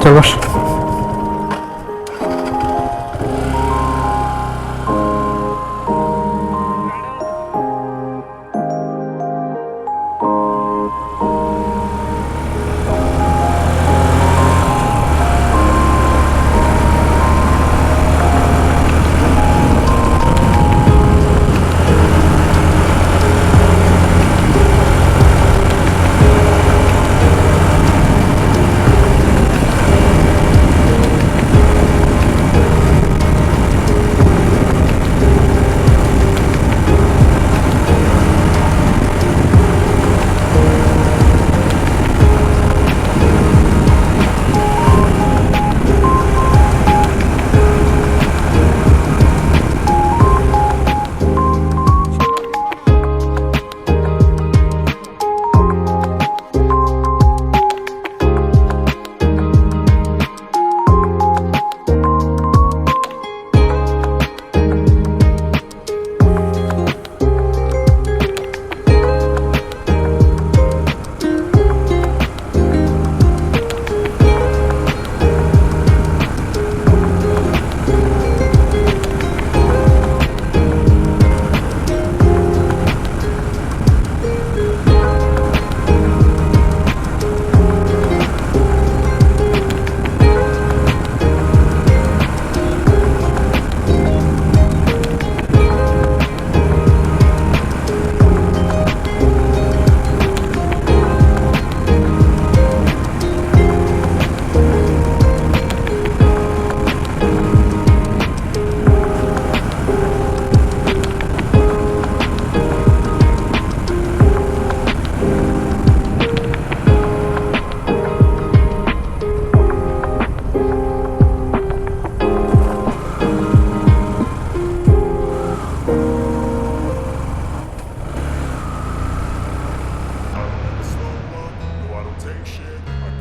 Yavaş.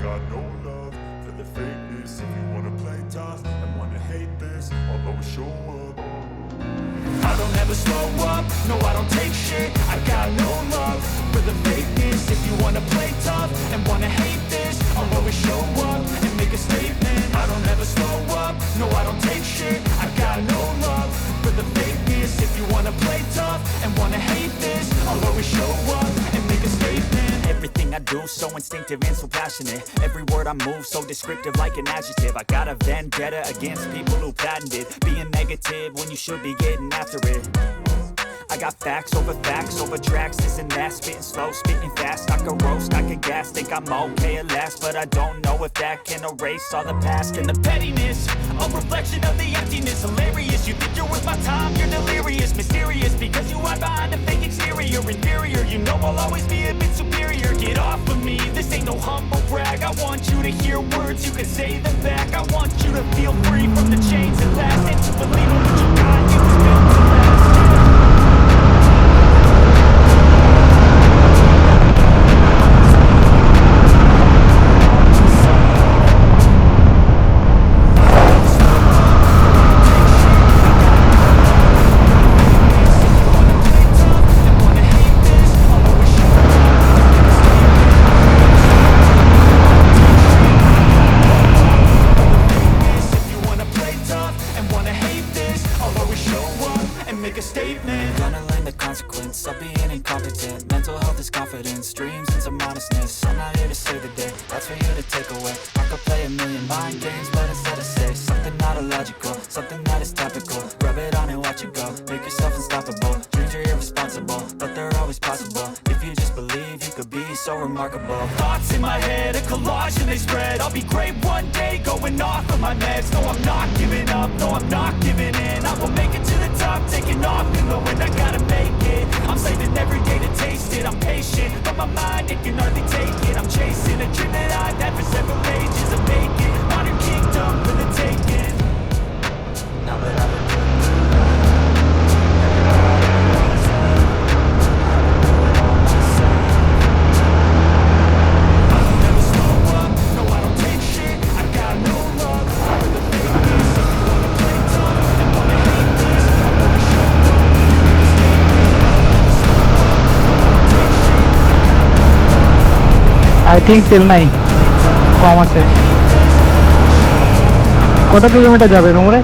got no love for the fakeness. If you wanna play tough and wanna hate this, I'll always show up. I don't ever slow up, no I don't take shit. I got no love for the fakeness. If you wanna play tough and wanna hate this, I'll always show up and make a statement. I don't ever slow up, no I don't take shit. I got no love for the fakeness. If you wanna play tough and wanna hate this, I'll always show up and make a statement. Everything I do so instinctive and so passionate. Every word I move so descriptive like an adjective. I got a vendetta against people who patented being negative when you should be getting after it. I got facts over tracks, this and that. Spitting slow, spitting fast, I could roast, I could gas. Think I'm okay at last, but I don't know if that can erase all the past. And the pettiness, a reflection of the emptiness. Hilarious, you think you're worth my time, you're delirious. Mysterious, because you hide behind a fake exterior. Inferior, you know I'll always be a bit superior. Get off of me, this ain't no humble brag. I want you to hear words, you can say them back. I want you to feel free from the chains that last, and to believe in what you got, you was built to last. So remarkable. Thoughts in my head, a collage and they spread. I'll be great one day, going off of my meds. No, I'm not giving up, no, I'm not giving in. I will make it to the top, taking off in the wind. I gotta make it, I'm saving every day to taste it. I'm patient, but my mind, it can hardly take it. I'm chasing a dream that I've had for several ages. I'm making modern kingdom for the taking. Now that I've been I think till 9 কম আছে কত kilometre যাবে নোংরে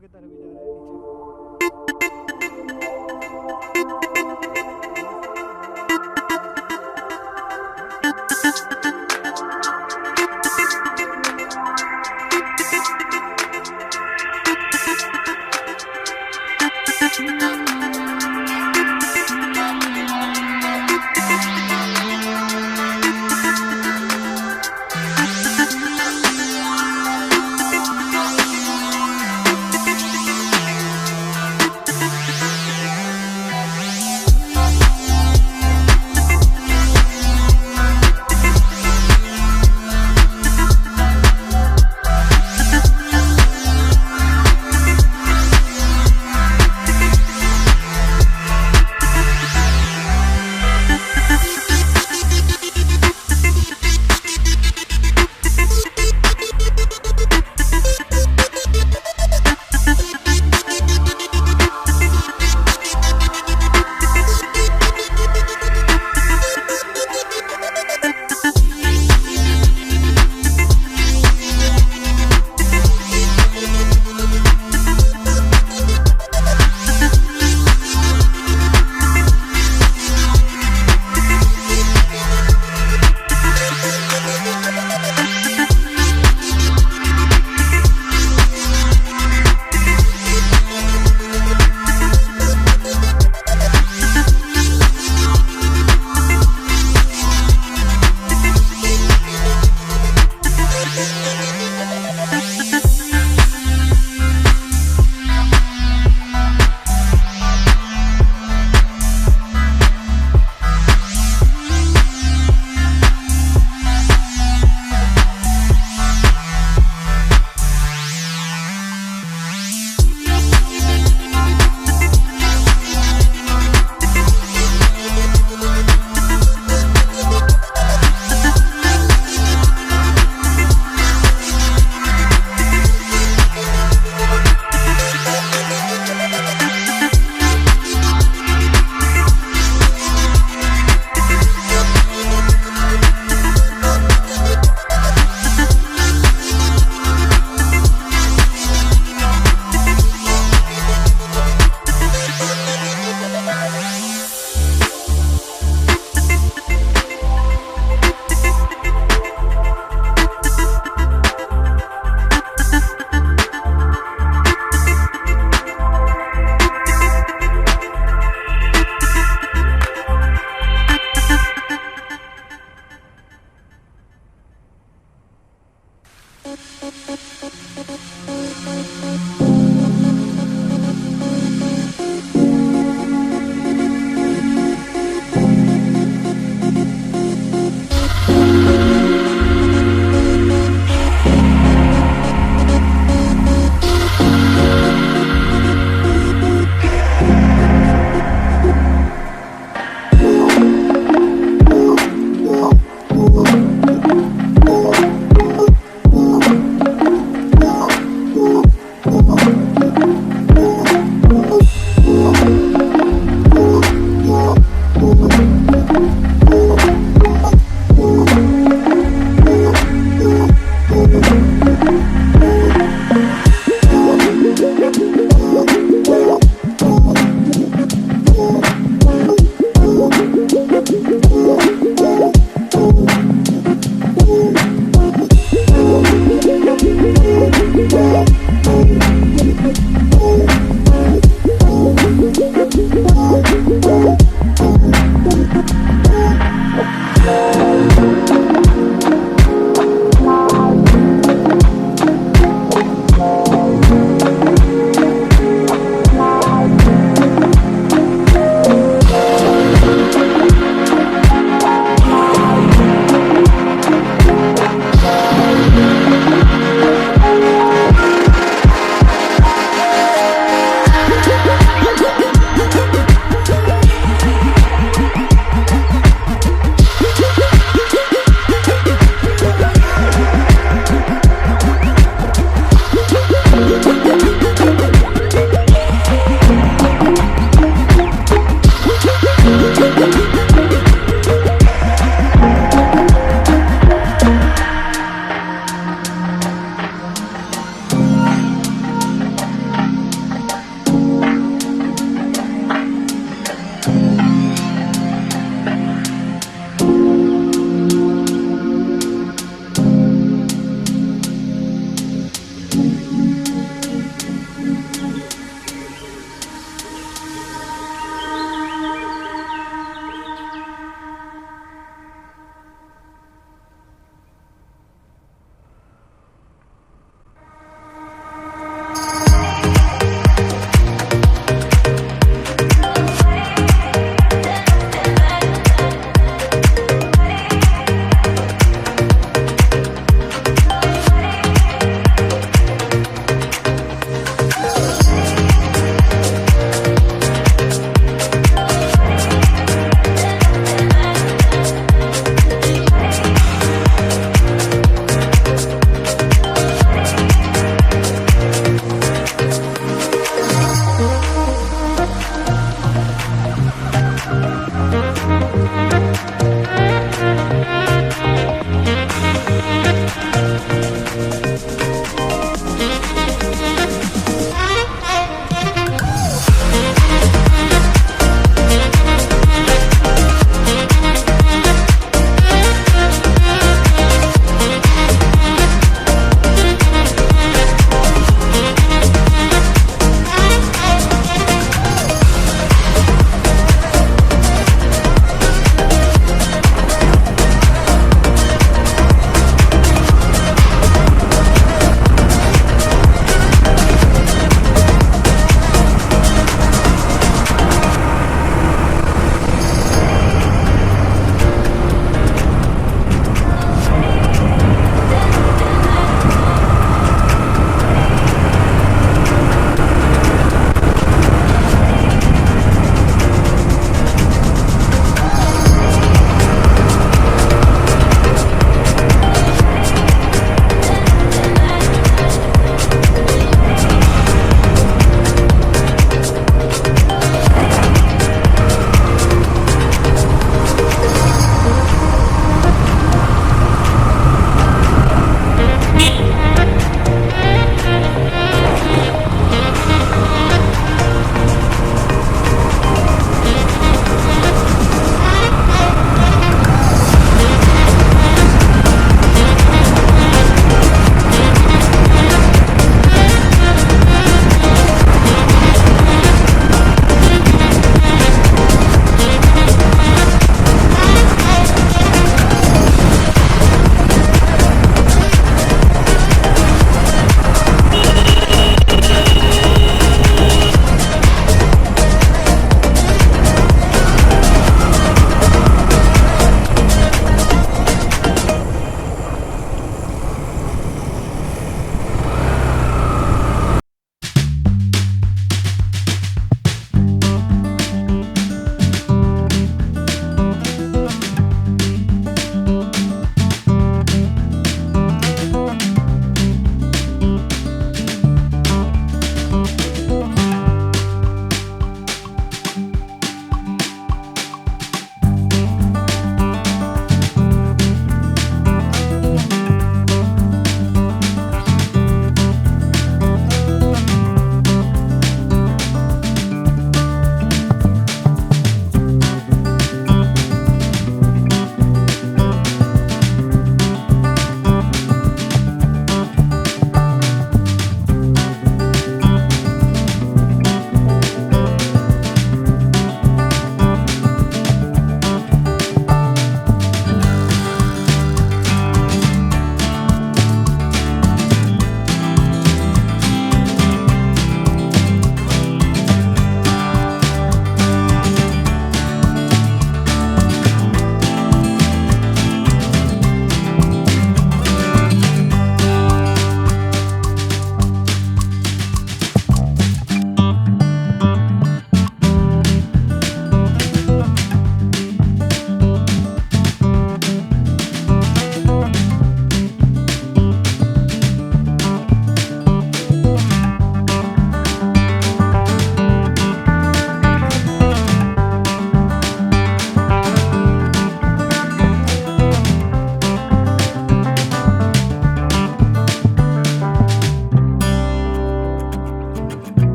की तरफ ही जा रहा है नीचे।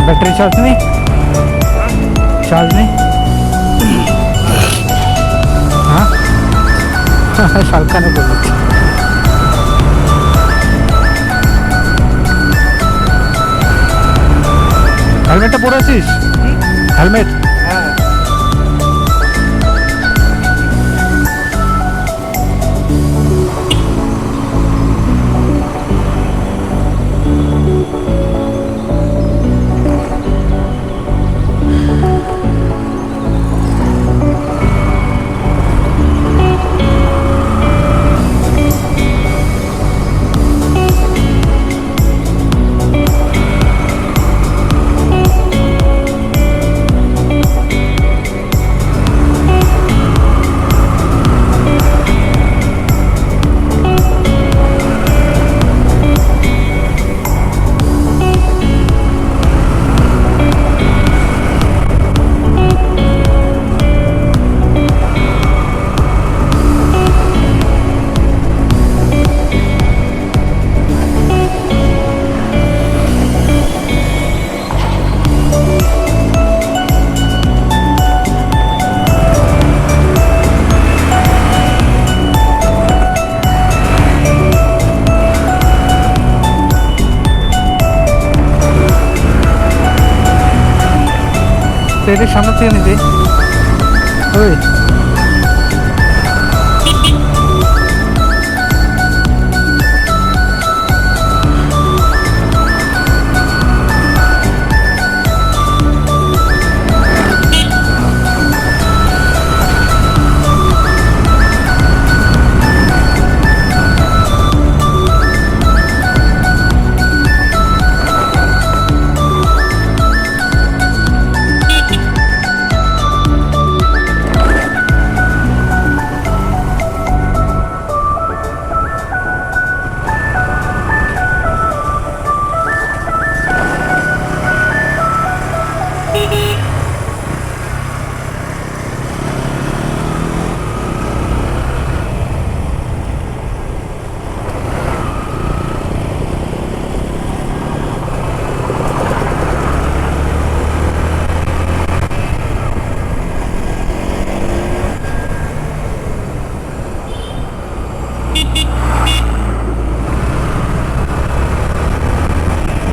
Battery charge নেই, চার্জ নেই। হ্যাঁ শালখানে বলেছি। হেলমেটটা পরে আছিস? হেলমেট এদের সামনে থেকে নিতে। ওই